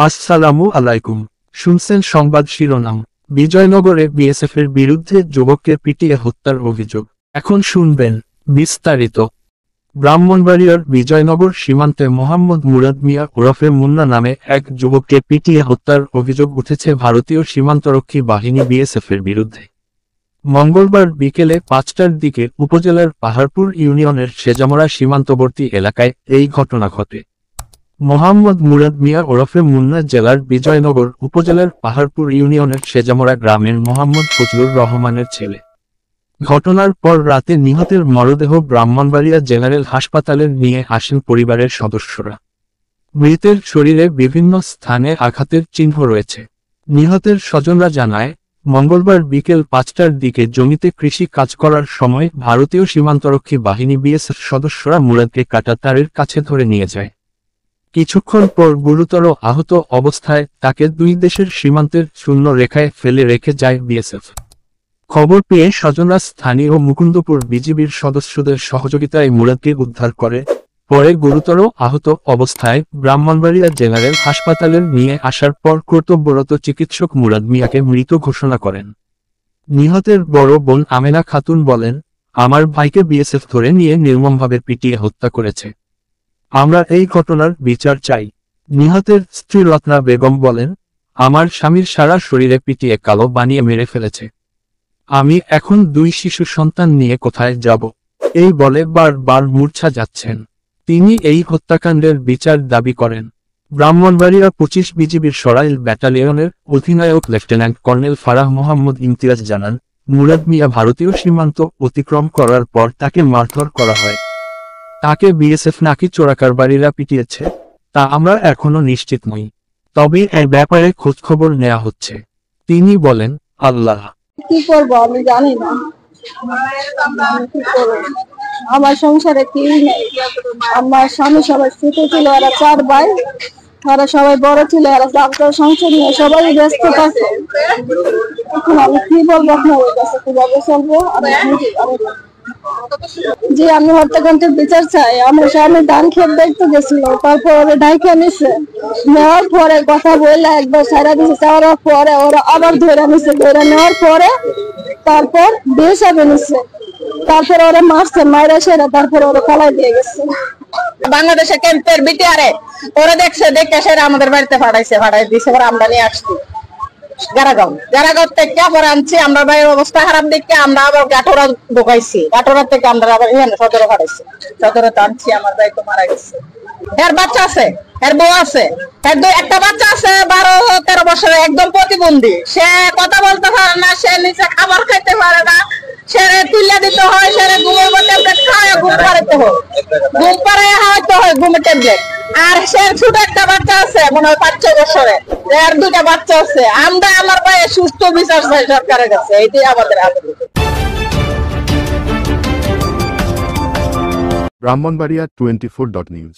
আসসালামু আলাইকুম। শুনছেন সংবাদ শিরোনাম। বিজয়নগরে বিএসএফের বিরুদ্ধে যুবককে পিটিয়ে হত্যার অভিযোগ। এখন শুনবেন বিস্তারিত। ব্রাহ্মণবাড়িয়ার বিজয়নগর সীমান্তে মোহাম্মদ মুরাদ মিয়া ওরফে মুন্না নামে এক যুবককে পিটিয়ে হত্যার অভিযোগ উঠেছে ভারতীয় সীমান্তরক্ষী বাহিনী বিএসএফের বিরুদ্ধে। মঙ্গলবার বিকেলে ৫টার দিকে উপজেলার পাহাড়পুর ইউনিয়নের সেজামরা সীমান্তবর্তী এলাকায় এই ঘটনা ঘটে। মোহাম্মদ মুরাদ মিয়া ওরফে মুন্না জেলার বিজয়নগর উপজেলার পাহাড়পুর ইউনিয়নের সেজামরা গ্রামের মোহাম্মদ ফজলুর রহমানের ছেলে। ঘটনার পর রাতে নিহতের মরদেহ ব্রাহ্মণবাড়িয়া জেনারেল হাসপাতালে নিয়ে আসেন পরিবারের সদস্যরা। মৃতের শরীরে বিভিন্ন স্থানে আঘাতের চিহ্ন রয়েছে। নিহতের স্বজনরা জানায়, মঙ্গলবার বিকেল ৫টার দিকে জমিতে কৃষি কাজ করার সময় ভারতীয় সীমান্তরক্ষী বাহিনী বিএসএফ সদস্যরা মুরাদকে কাঁটাতারের কাছে ধরে নিয়ে যায়। কিছুক্ষণ পর গুরুতর আহত অবস্থায় তাকে দুই দেশের সীমান্তের শূন্য রেখায় ফেলে রেখে যায় বিএসএফ। খবর পেয়ে স্বজনরা স্থানীয় মুকুন্দপুর বিজিবির সদস্যদের সহযোগিতায় মুরাদকে উদ্ধার করে। পরে গুরুতর আহত অবস্থায় ব্রাহ্মণবাড়িয়া জেনারেল হাসপাতালে নিয়ে আসার পর কর্তব্যরত চিকিৎসক মুরাদ মিয়াকে মৃত ঘোষণা করেন। নিহতের বড় বোন আমেনা খাতুন বলেন, আমার ভাইকে বিএসএফ ধরে নিয়ে নির্মমভাবে পিটিয়ে হত্যা করেছে। আমরা এই ঘটনার বিচার চাই। নিহতের স্ত্রী রত্না বেগম বলেন, আমার স্বামীর সারা শরীরে পিটিয়ে কালো বানিয়ে মেরে ফেলেছে। আমি এখন দুই শিশু সন্তান নিয়ে কোথায় যাব, এই বলে বারবার মূর্ছা যাচ্ছেন। তিনি এই হত্যাকাণ্ডের বিচার দাবি করেন। ব্রাহ্মণবাড়িয়া ২৫ বিজিবির সরাইল ব্যাটালিয়নের অধিনায়ক লেফটেন্যান্ট কর্নেল ফারাহ মোহাম্মদ ইমতিয়াজ জানান, মুরাদ মিয়া ভারতীয় সীমান্ত অতিক্রম করার পর তাকে মারধর করা হয়। তাকে বিএসএফ নাকি চোরাকারবারিরা পিটিয়েছে, তা আমরা এখনো নিশ্চিত নই। তবে এর ব্যাপারে খোঁজখবর নেওয়া হচ্ছে। তিনি বলেন, আল্লাহ কি করবো আমি জানি না। আমার সংসারে কি নেই। আমার স্বামী সবাই ছোট ছিল, এরা ৪ ভাই, তারা সবাই বড় ছিল, এরা ডাক্তার সংসার নিয়ে সবাই ব্যস্ত থাকে। এখন আমি কি বলবো আপনাদের কাছে, কিভাবে চলবো জি। আমি হত্যাকাণ্ডের বিচার চাই। আমার স্বামী ধান ক্ষেত দেখতে গেছিল, তারপর ওরা ঢাইকা নিছে, নেওয়ার পরে কথা বললে একবার সারা দিছে, যাওয়ার পরে ওরা আবার ধরে নিছে, ধরে নেওয়ার পরে তারপর বিয়ে সাবে নিছে, তারপর ওরা মারছে, মাইরা সেরা তারপর ওরা পালাই দিয়ে গেছে। বাংলাদেশে ক্যাম্পের বিটিআরে ওরা দেখছে, দেখে সেরা আমাদের বাড়িতে ফাটাই দিছে। আমরা নিয়ে আসছি গারাগাঁও থেকে পরে আনছি। আমরা ভাইয়ের অবস্থা খারাপ দেখে আমরা আবার গাঠোরা ঢোকাইছি। গাঠোরা থেকে আমরা আবার এখানে সদরে ফাটাইছি। সদরে তো আনছি, আমার ভাই তো মারা গেছে। এর বাচ্চা আছে, এর বউ আছে, এর একটা বাচ্চা আছে ১২-১৩ বছরের, একদম প্রতিবন্ধী। সে কথা বলতে পারে না, সে নিচে খাবার খাইতে পারে না, সে তুলে দিতে হয়, সে ঘুমের ট্যাবলেট খাওয়ায় ঘুম পাড়াইতে হয়, ঘুম পাড়ায় খাওয়াইতে হয় ঘুমের ট্যাবলেট। আর সে ছোট একটা বাচ্চা আছে মনে হয় ৫-৬ বছরের, এর ২টা বাচ্চা আছে। আমরা আমার ভাই সুস্থ বিচার চাই সরকারের কাছে, এটাই আমাদের আবেদন। ব্রাহ্মণবাড়িয়া 24.news